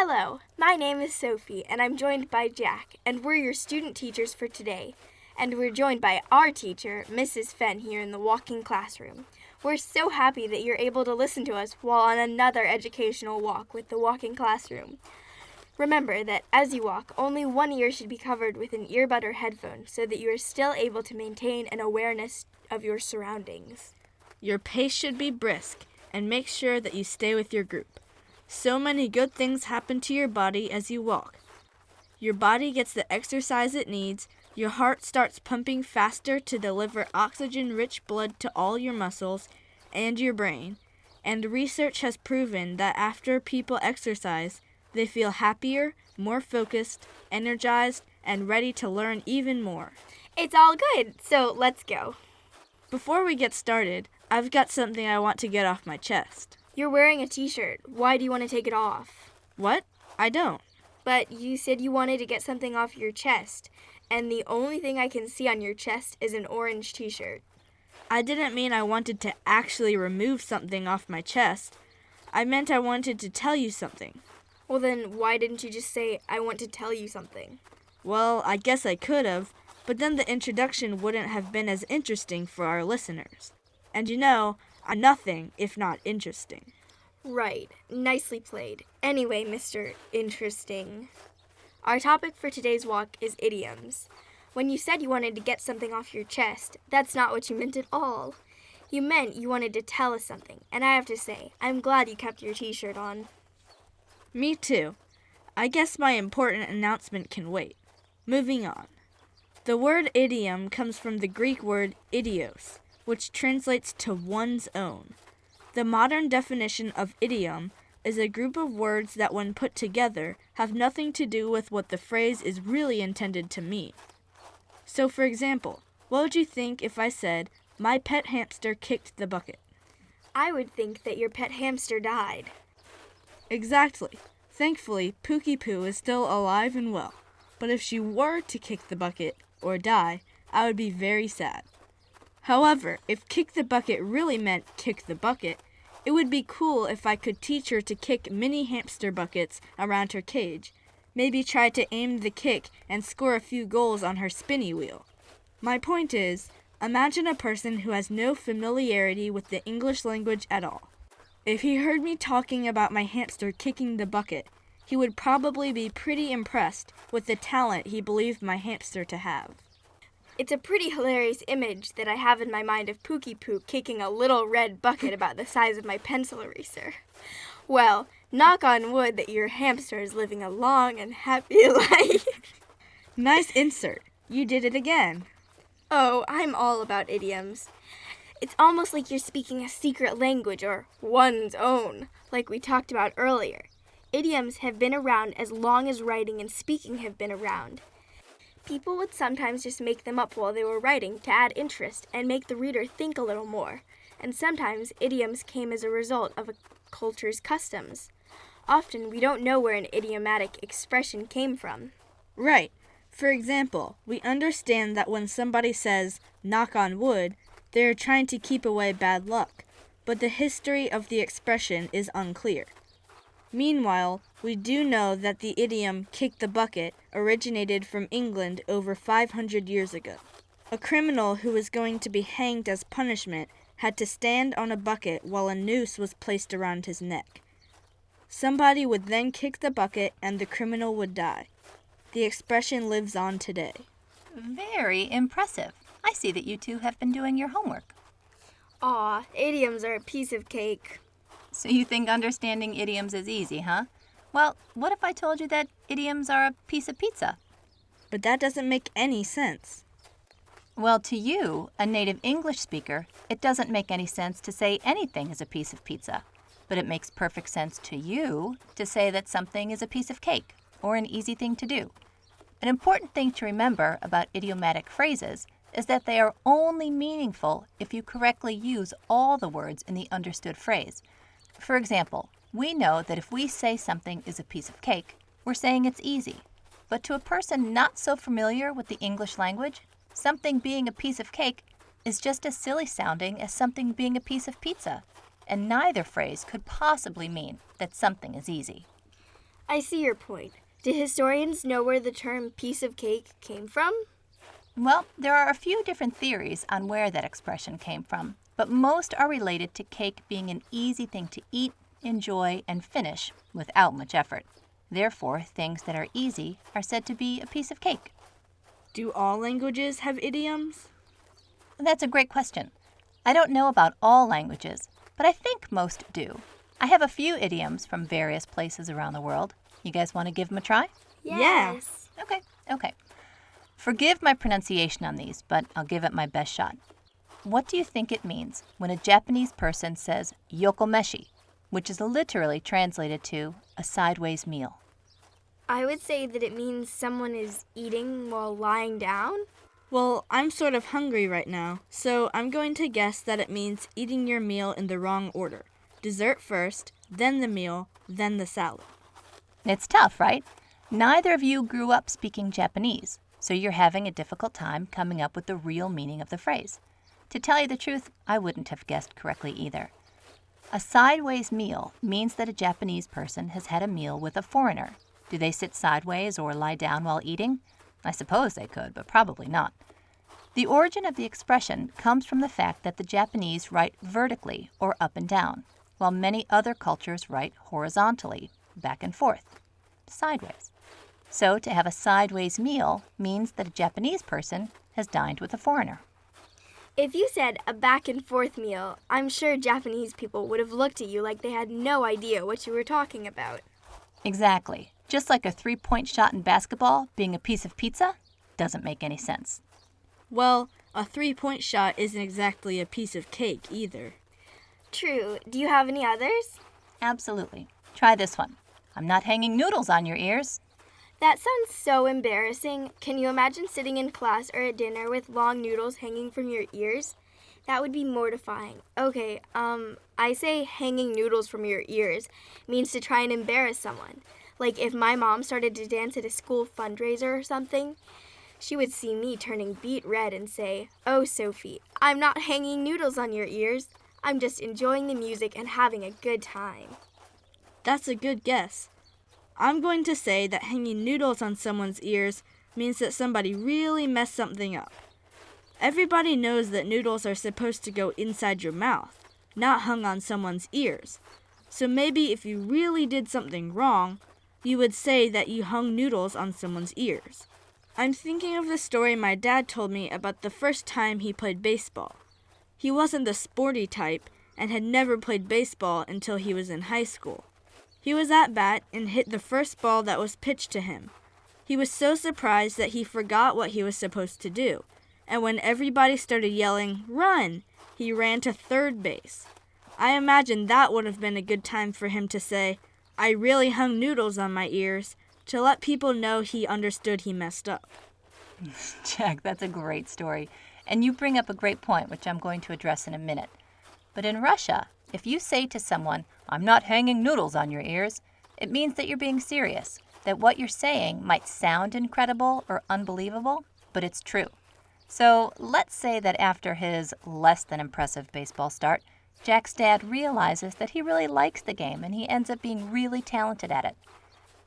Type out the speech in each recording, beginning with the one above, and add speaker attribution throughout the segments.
Speaker 1: Hello, my name is Sophie, and I'm joined by Jack, and we're your student teachers for today. And we're joined by our teacher, Mrs. Fenn, here in the walking classroom. We're so happy that you're able to listen to us while on another educational walk with the walking classroom. Remember that as you walk, only one ear should be covered with an earbud or headphone so that you are still able to maintain an awareness of your surroundings.
Speaker 2: Your pace should be brisk, and make sure that you stay with your group. So many good things happen to your body as you walk. Your body gets the exercise it needs, your heart starts pumping faster to deliver oxygen-rich blood to all your muscles and your brain, and research has proven that after people exercise, they feel happier, more focused, energized, and ready to learn even more.
Speaker 1: It's all good, so let's go.
Speaker 2: Before we get started, I've got something I want to get off my chest.
Speaker 1: You're wearing a t-shirt. Why do you want to take it off?
Speaker 2: What? I don't.
Speaker 1: But you said you wanted to get something off your chest, and the only thing I can see on your chest is an orange t-shirt.
Speaker 2: I didn't mean I wanted to actually remove something off my chest. I meant I wanted to tell you something.
Speaker 1: Well then, why didn't you just say, I want to tell you something?
Speaker 2: Well, I guess I could have, but then the introduction wouldn't have been as interesting for our listeners. And you know, I'm nothing if not interesting.
Speaker 1: Right. Nicely played. Anyway, Mr. Interesting. Our topic for today's walk is idioms. When you said you wanted to get something off your chest, that's not what you meant at all. You meant you wanted to tell us something, and I have to say, I'm glad you kept your t-shirt on.
Speaker 2: Me too. I guess my important announcement can wait. Moving on. The word idiom comes from the Greek word idios, which translates to one's own. The modern definition of idiom is a group of words that when put together have nothing to do with what the phrase is really intended to mean. So for example, what would you think if I said, my pet hamster kicked the bucket?
Speaker 1: I would think that your pet hamster died.
Speaker 2: Exactly. Thankfully, Pookie Poo is still alive and well. But if she were to kick the bucket or die, I would be very sad. However, if kick the bucket really meant kick the bucket, it would be cool if I could teach her to kick mini hamster buckets around her cage. Maybe try to aim the kick and score a few goals on her spinny wheel. My point is, imagine a person who has no familiarity with the English language at all. If he heard me talking about my hamster kicking the bucket, he would probably be pretty impressed with the talent he believed my hamster to have.
Speaker 1: It's a pretty hilarious image that I have in my mind of Pookie Poo kicking a little red bucket about the size of my pencil eraser. Well, knock on wood that your hamster is living a long and happy life.
Speaker 2: Nice insert. You did it again.
Speaker 1: Oh, I'm all about idioms. It's almost like you're speaking a secret language or one's own, like we talked about earlier. Idioms have been around as long as writing and speaking have been around. People would sometimes just make them up while they were writing to add interest and make the reader think a little more. And sometimes idioms came as a result of a culture's customs. Often we don't know where an idiomatic expression came from.
Speaker 2: Right. For example, we understand that when somebody says, knock on wood, they are trying to keep away bad luck, but the history of the expression is unclear. Meanwhile, we do know that the idiom kick the bucket originated from England over 500 years ago. A criminal who was going to be hanged as punishment had to stand on a bucket while a noose was placed around his neck. Somebody would then kick the bucket and the criminal would die. The expression lives on today.
Speaker 3: Very impressive. I see that you two have been doing your homework.
Speaker 1: Aw, idioms are a piece of cake.
Speaker 3: So you think understanding idioms is easy, huh? Well, what if I told you that idioms are a piece of pizza?
Speaker 2: But that doesn't make any sense.
Speaker 3: Well, to you, a native English speaker, it doesn't make any sense to say anything is a piece of pizza. But it makes perfect sense to you to say that something is a piece of cake or an easy thing to do. An important thing to remember about idiomatic phrases is that they are only meaningful if you correctly use all the words in the understood phrase. For example, we know that if we say something is a piece of cake, we're saying it's easy. But to a person not so familiar with the English language, something being a piece of cake is just as silly sounding as something being a piece of pizza, and neither phrase could possibly mean that something is easy.
Speaker 1: I see your point. Do historians know where the term piece of cake came from?
Speaker 3: Well, there are a few different theories on where that expression came from, but most are related to cake being an easy thing to eat, enjoy, and finish without much effort. Therefore, things that are easy are said to be a piece of cake.
Speaker 2: Do all languages have idioms?
Speaker 3: That's a great question. I don't know about all languages, but I think most do. I have a few idioms from various places around the world. You guys want to give them a try?
Speaker 1: Yes.
Speaker 3: Okay. Forgive my pronunciation on these, but I'll give it my best shot. What do you think it means when a Japanese person says yokomeshi, which is literally translated to a sideways meal?
Speaker 1: I would say that it means someone is eating while lying down.
Speaker 2: Well, I'm sort of hungry right now, so I'm going to guess that it means eating your meal in the wrong order. Dessert first, then the meal, then the salad.
Speaker 3: It's tough, right? Neither of you grew up speaking Japanese, so you're having a difficult time coming up with the real meaning of the phrase. To tell you the truth, I wouldn't have guessed correctly either. A sideways meal means that a Japanese person has had a meal with a foreigner. Do they sit sideways or lie down while eating? I suppose they could, but probably not. The origin of the expression comes from the fact that the Japanese write vertically or up and down, while many other cultures write horizontally, back and forth, sideways. So to have a sideways meal means that a Japanese person has dined with a foreigner.
Speaker 1: If you said a back and forth meal, I'm sure Japanese people would have looked at you like they had no idea what you were talking about.
Speaker 3: Exactly. Just like a 3-point shot in basketball being a piece of pizza doesn't make any sense.
Speaker 2: Well, a 3-point shot isn't exactly a piece of cake either.
Speaker 1: True. Do you have any others?
Speaker 3: Absolutely. Try this one. I'm not hanging noodles on your ears.
Speaker 1: That sounds so embarrassing. Can you imagine sitting in class or at dinner with long noodles hanging from your ears? That would be mortifying. Okay, I say hanging noodles from your ears means to try and embarrass someone. Like if my mom started to dance at a school fundraiser or something, she would see me turning beet red and say, "Oh, Sophie, I'm not hanging noodles on your ears. I'm just enjoying the music and having a good time."
Speaker 2: That's a good guess. I'm going to say that hanging noodles on someone's ears means that somebody really messed something up. Everybody knows that noodles are supposed to go inside your mouth, not hung on someone's ears. So maybe if you really did something wrong, you would say that you hung noodles on someone's ears. I'm thinking of the story my dad told me about the first time he played baseball. He wasn't the sporty type and had never played baseball until he was in high school. He was at bat and hit the first ball that was pitched to him. He was so surprised that he forgot what he was supposed to do, and when everybody started yelling, "Run!" he ran to third base. I imagine that would have been a good time for him to say, "I really hung noodles on my ears," to let people know he understood he messed up.
Speaker 3: Jack, that's a great story. And you bring up a great point, which I'm going to address in a minute. But in Russia, if you say to someone, "I'm not hanging noodles on your ears," it means that you're being serious, that what you're saying might sound incredible or unbelievable, but it's true. So let's say that after his less than impressive baseball start, Jack's dad realizes that he really likes the game and he ends up being really talented at it.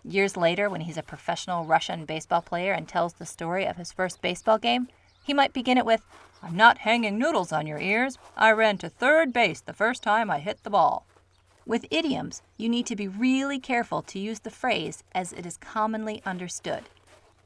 Speaker 3: Years later, when he's a professional Russian baseball player and tells the story of his first baseball game, he might begin it with, "I'm not hanging noodles on your ears. I ran to third base the first time I hit the ball." With idioms, you need to be really careful to use the phrase as it is commonly understood.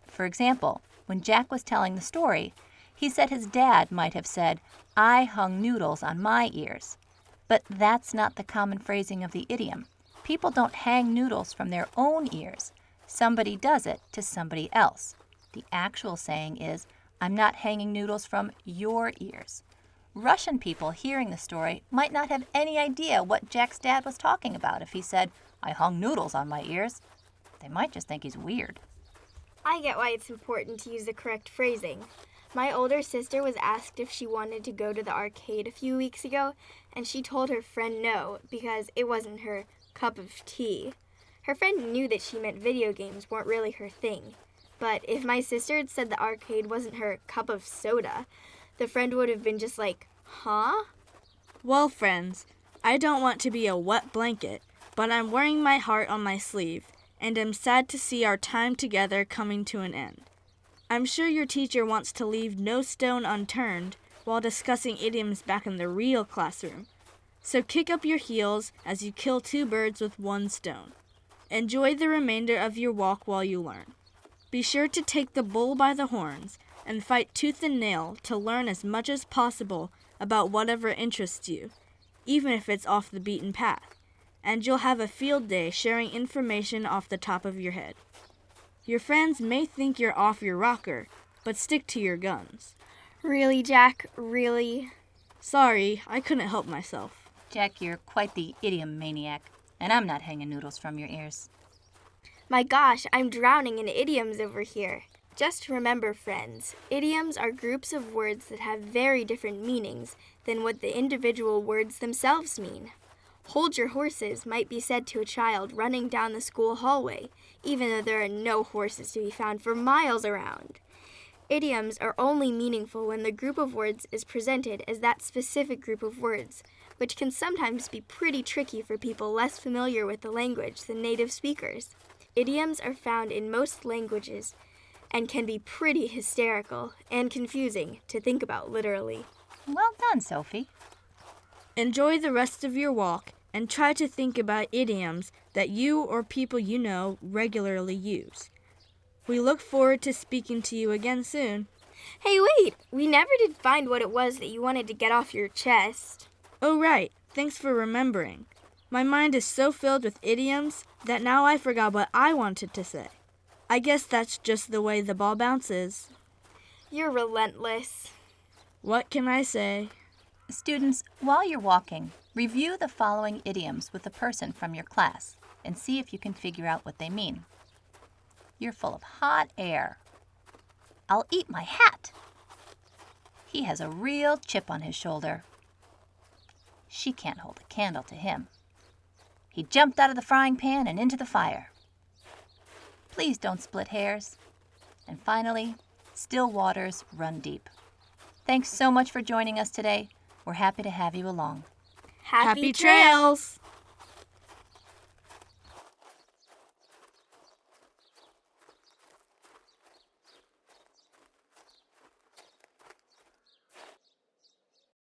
Speaker 3: For example, when Jack was telling the story, he said his dad might have said, "I hung noodles on my ears." But that's not the common phrasing of the idiom. People don't hang noodles from their own ears. Somebody does it to somebody else. The actual saying is, "I'm not hanging noodles from your ears." Russian people hearing the story might not have any idea what Jack's dad was talking about if he said, "I hung noodles on my ears." They might just think he's weird.
Speaker 1: I get why it's important to use the correct phrasing. My older sister was asked if she wanted to go to the arcade a few weeks ago, and she told her friend no because it wasn't her cup of tea. Her friend knew that she meant video games weren't really her thing. But if my sister had said the arcade wasn't her cup of soda, the friend would have been just like, "Huh?"
Speaker 2: Well, friends, I don't want to be a wet blanket, but I'm wearing my heart on my sleeve, and am sad to see our time together coming to an end. I'm sure your teacher wants to leave no stone unturned while discussing idioms back in the real classroom. So kick up your heels as you kill 2 birds with 1 stone. Enjoy the remainder of your walk while you learn. Be sure to take the bull by the horns and fight tooth and nail to learn as much as possible about whatever interests you, even if it's off the beaten path, and you'll have a field day sharing information off the top of your head. Your friends may think you're off your rocker, but stick to your guns.
Speaker 1: Really, Jack? Really?
Speaker 2: Sorry, I couldn't help myself.
Speaker 3: Jack, you're quite the idiom maniac, and I'm not hanging noodles from your ears.
Speaker 1: My gosh, I'm drowning in idioms over here. Just remember, friends, idioms are groups of words that have very different meanings than what the individual words themselves mean. Hold your horses might be said to a child running down the school hallway, even though there are no horses to be found for miles around. Idioms are only meaningful when the group of words is presented as that specific group of words, which can sometimes be pretty tricky for people less familiar with the language than native speakers. Idioms are found in most languages and can be pretty hysterical and confusing to think about literally.
Speaker 3: Well done, Sophie.
Speaker 2: Enjoy the rest of your walk and try to think about idioms that you or people you know regularly use. We look forward to speaking to you again soon.
Speaker 1: Hey, wait! We never did find what it was that you wanted to get off your chest.
Speaker 2: Oh, right. Thanks for remembering. My mind is so filled with idioms that now I forgot what I wanted to say. I guess that's just the way the ball bounces.
Speaker 1: You're relentless.
Speaker 2: What can I say?
Speaker 3: Students, while you're walking, review the following idioms with a person from your class and see if you can figure out what they mean. You're full of hot air. I'll eat my hat. He has a real chip on his shoulder. She can't hold a candle to him. He jumped out of the frying pan and into the fire. Please don't split hairs. And finally, still waters run deep. Thanks so much for joining us today. We're happy to have you along.
Speaker 1: Happy trails!